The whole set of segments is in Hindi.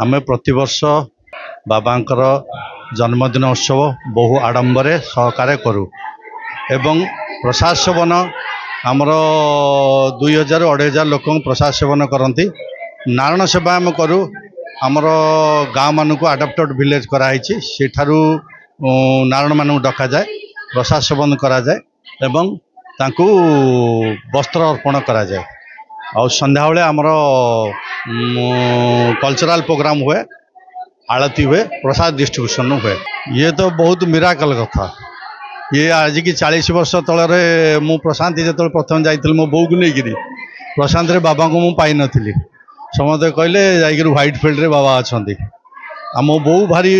आमे प्रतिवर्ष बाबांकर जन्मदिन उत्सव बहु आडंबर सहकार करूँ एवं प्रसाद सेवन आमर 2000-2500 लोक प्रसाद सेवन करती। नारायण सेवा आम करूँ आमर गाँव मानक आडाप्टेड विलेज कराई सेठारू नारायण मानक डका जाए प्रसाद सेवन करा जाए एवं तांकू वस्त्र अर्पण करा जाए। और संध्या बेले आमर कल्चरल प्रोग्राम हुए, आरती हुए, प्रसाद डिस्ट्रीब्यूशन हुए। ये तो बहुत मिराकल कथा। ये आज की 40 वर्ष तलरे मु प्रशांति जो प्रथम जाइए मो बो को लेकिन प्रशांत रे बाबा को मु पाई नथिली। समस्ते कहले जाइए व्हाइट फील्ड रे बाबा अच्छा आम बो भारी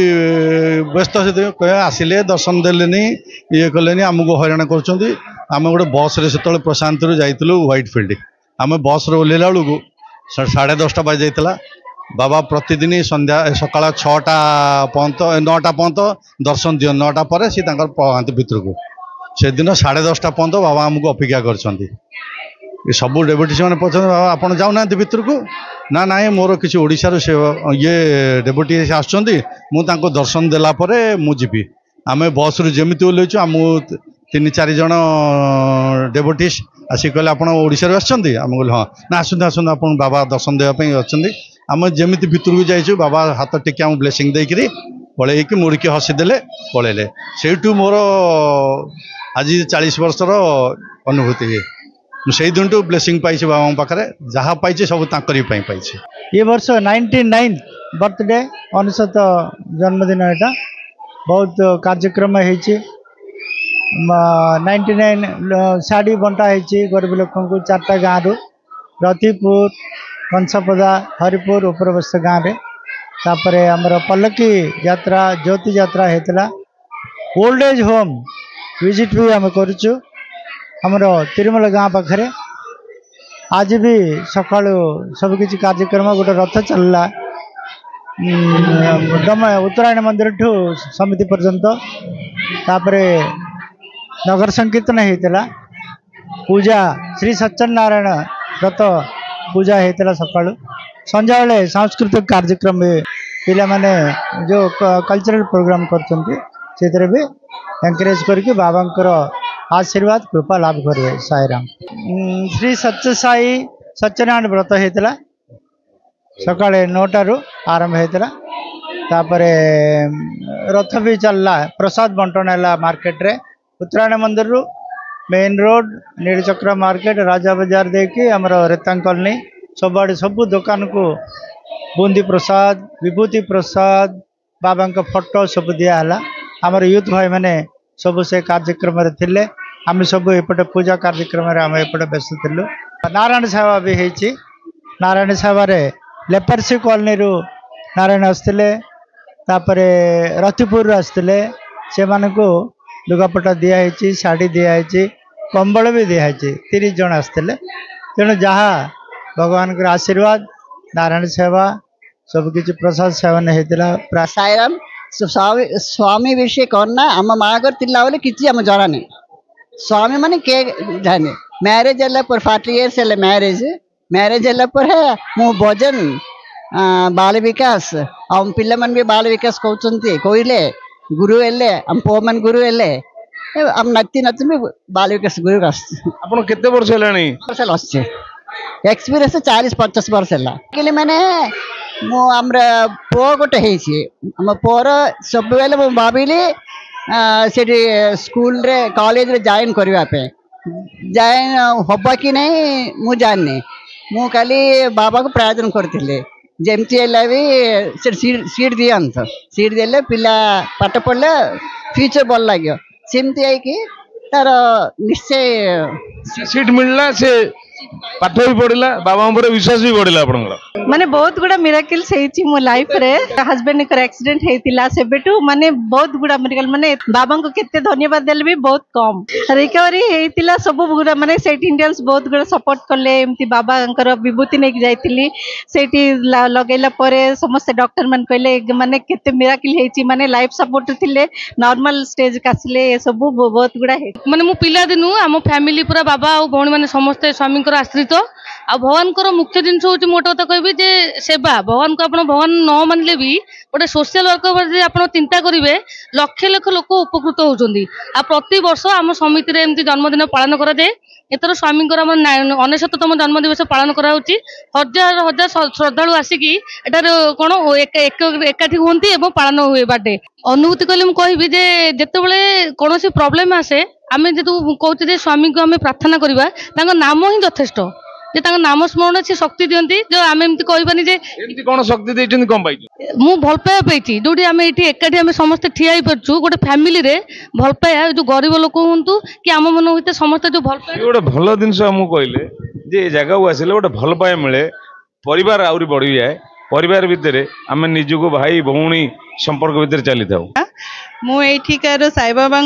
व्यस्त से आसिले दर्शन देले ये कले आमको हईराण कर आम गोटे बस रे से प्रशांत रू जाइलु व्हाइट फील्ड आम बस रे ओह्लैला बेलू 10:30 बज जाता। बाबा प्रतिदिन संध्या सकाळ 6टा पर्यंत 9टा पर्यंत दर्शन दियो 9टा पर सी पकाते भितर को से दिन 10:30 पर्यंत बाबा आमको अपेक्षा कर सब डेपुटी मैंने पचार बाबा आप जाऊना भितर को ना ना मोर किसी ओडिशार से ये डेपुटी आसुँच मुझे दर्शन देलापर मुझी आम बस रु जमी ओह्लैचु आमको 3-4 जन डेपुटीस आसिक कहले आप ओडिशार आसुँच आम कहले हाँ ना आसते आसते आप बाबा दर्शन देवाई अच्छा आम जमी भितर को जाइए बाबा हाथ टिके आम ब्लेसिंग देकर पलैक मुड़की हसीदे पलैले से मोर आज 40 वर्षर अनुभूति से दिन टू ब्लेसिंग पाई बाबा पाखे जहाँ पाई सब पाई। ये वर्ष 99 बर्थडे 99 जन्मदिन यहाँ बहुत कार्यक्रम हो 99 शाढ़ी बंटा हो गरीब लोक 4टा गाँव रतिपुर कंसापदा हरिपुर उपरबस गाँव में तापर आमर पल्लकी यात्रा ज्योति यात्रा होता ओल्ड एज होम विजिट भी आम करुचु आमर तिरुमल गाँव पाखे आज भी सका सबकि कार्यक्रम गोटे रथ चलला उत्तरायण मंदिर ठू समिति पर्यंत तापर नगर संकीर्तन होता पूजा श्री सत्यनारायण व्रत पूजा होता सका संध्या बेले सांस्कृतिक कार्यक्रम पिला माने जो कल्चरल प्रोग्राम कर भी एनकरेज करके बाबांकर आशीर्वाद कृपा लाभ करेंगे। साईराम श्री सत्य साई सत्यनारायण व्रत होता सका 9टारू आरंभ होता तापर रथ भी चलला प्रसाद बंटन है मार्केट रे उत्तरायण मंदिर रु मेन रोड नीलचक्र मार्केट राजा बाजार देखिए आमर रेतांग कॉलोनी सबआड़े सब दुकान को बूंदी प्रसाद विभूति प्रसाद बाबा का फोटो सब दिहला आमर यूथ भाई मैंने सब से कार्यक्रम थिले आम सब एपटे पूजा कार्यक्रम आम एपटे व्यस्त थिलु। नारायण सेवा भी होती नारायण सेवार लेपर्सी कॉलोनी रू नारायण आसते तापर रतिपुर आसते से मानू लुगापटा दिखाई शाढ़ी दिखाई कंबल भी दिखाई 30 जन आसते तेणु जहाँ भगवान का आशीर्वाद नारायण सेवा सबकि प्रसाद सेवन होता। साईराम स्वामी विषय करना आम माँ तिला बोले किसी आम जरा नहीं स्वामी माने के जाने मैरेज है 40 इयर्स है मैरेज है मु भजन बाल विकास आम पिला मन भी बाल विकास कहले गुरु हेले आम पो मन गुरु हेले आम नाती नाती भी बाल विकास गुरु आपन केते वर्ष हेलानी आसे एक्सपीरियंस 40-50 वर्ष है मैंने मु आमर पो गोटे आम पुअर सब बेले मुझे भाविली से स्कूल रे कॉलेज रे जॉइन करने जॉइन हम कि नहीं मुझे जाननी मु खाली बाबा को प्रार्थना करती जमती है भी सीट दिखात सीट देले पिला पाठ पढ़ले फ्यूचर भल लगे सेमती है कि तार निश्चय सीट मिलला से पाठ भी पढ़ला बाबा पर विश्वास भी बढ़ला माने बहुत गुड़ा मिराकल्स हेची मो लाइफ रे हस्बैंड कर एक्सीडेंट हेतिला सेबेटू माने बहुत गुड़ा मिराकल माने बाबा को केते धन्यवाद देले भी बहुत कम रिकवरी हेतिला सब गुड़ा माने सेट इंडियंस बहुत गुड़ा सपोर्ट करले एमती बाबा अंकर विभूति नै जाइतिली सेठी लगैला परे समस्त डॉक्टर मन कहले माने केते मिराकल हेची माने लाइफ सपोर्ट थिले नॉर्मल स्टेज कासले सब बहुत गुड़ा हे माने मु पिला दिनु हम फैमिली पूरा बाबा और भौणी माने समस्त स्वामी आश्रित आ भगवान मुख्य जिन हूँ मोटे कथा कहबी जे सेवा भगवान को आप भगवान न मानले भी गोटे सोशल वर्कर आप चिंता करेंगे लक्ष लक्ष लोक उपकृत होती आ प्रति वर्ष आम समिति एमती जन्मदिन पालन कराए एथर स्वामी 99तम जन्मदिवस पालन कराऊँच हजार हजार श्रद्धा आसिकी एटार कौन एकाठी हमें पालन हुए बर्थडे अनुभूति कहले मुझे जे जिते कौन प्रोब्लेम आसे आम जो कहते स्वामी को आम प्रार्थना करवा नाम ही यथेष्ट जे नाम स्मरण से शक्ति दियंती जो आम एमती कहबानी जे एमती कौन शक्ति देइछन कम पाइछ मु भल पाया पाई जो आम ये एकाठी आम समस्ते ठिया पार्छु गोटे फैमिली रे भल पाया जो गरीब लोक हूँ कि आम मन होते समस्त जो भल पाया गोटे भल जिनस आमको कहले जे जगह को आसिले गोटे भल पाया मिले परिवार आउरी बढ़ी जाए परिवार भितर आम निजको भाई भौणी संपर्क भितर चली था मुठिकार साई बाबा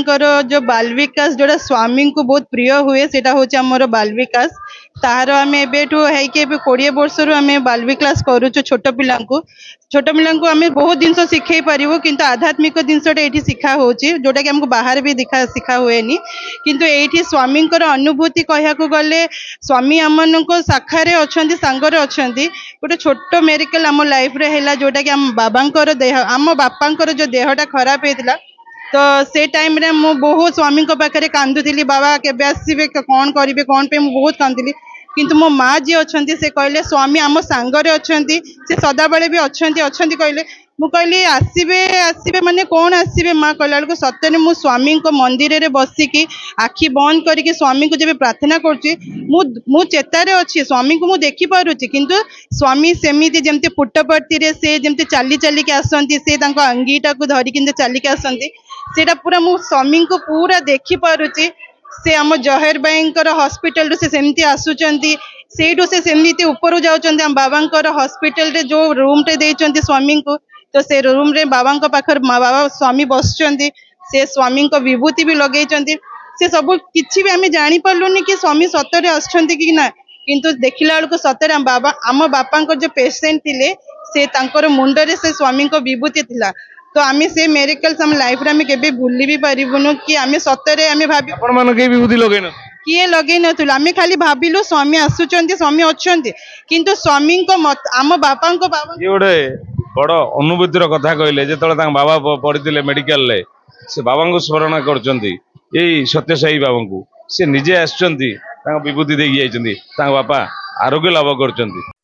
जो बाल विकास जोड़ा स्वामी को बहुत प्रिय हुए सेटा हूँ आमर बाल विकास तार आम एबेठू है 20 वर्ष आम बाल विकास करुचु छोट पिला आम बहुत जिन शिखई पारू किंतु आध्यात्मिक जिनसा ये शिखा हो जोटा कि आमको बाहर भी शिखा हुए किंतु ये स्वामी अनुभूति कहया गले स्वामी आम शाखारे अच्छा सांगरे अच्छा गोटे छोट मेडिकल आम लाइफ रे है जोटा कि आम बाबांकर देह आम बापांकर जो देहटा खराब होता तो से टाइम रे मु बहुत स्वामी पाखे कांदुली बाबा केबे आसबे कौन करेंगे कौन पे मुझे बहुत कांदुली किंतु मो माँ जी अच्छा से कहले स्वामी आम सांगरे अच्छा से सदाबले भी अच्छा कहले मु कहली आसबे आसबे माने कौन आसबे माँ कहला बेलू सतरे मु स्वामी मंदिर रे बसिकी आखि बंद करके स्वामी को जब प्रार्थना करुँची चेतारे अच्छी स्वामी को मुझे देखी पारुची किंतु स्वामी सेमती जमती पुट्टपर्ती से जमती चाली चालिक आसती से अंगीटा को धरिकी चालिक आसती सेटा पूरा मु स्वामी को पूरा देखी पारुची से आम जहेर बाई हॉस्पिटल से सेमती आसुचंती सेठू से सेमती ऊपर जाउचंती आम बाबा हॉस्पिटल रे जो रूम टे देइचंती स्वामी को तो से रूम रे बाबा पाखर बाबा स्वामी बसुचंती से स्वामी को विभूति भी लगेइचंती से सब किछि भी आम जानी पारलुनी कि स्वामी सतरे आछंती कि ना किंतु देखिला बेलू सतरे आम बापा जो पेसेंट थिले से तांकर मुंडरे से स्वामी को विभूति थिला तो आम से मेडिकल्स आम लाइफ रे आम केबे भूली भी पारिबुनु कि आम सतरे आम भाबी आपण मन के विभूति लगेन किए लगे नथुल आम खाली भाविलु स्वामी आसुचंती स्वामी अच्छंती किंतु स्वामी को आम बापा को बाबा ये गोटे बड़ अनुभूतिर कथा कहले जेतले बाबा पढ़ी मेडिकल ले से बाबा को स्मरण करचंती यही सत्यसाई बाबा को से निजे आसचंती विभूति देकी जाइचंती बापा आरोग्य लाभ करचंती।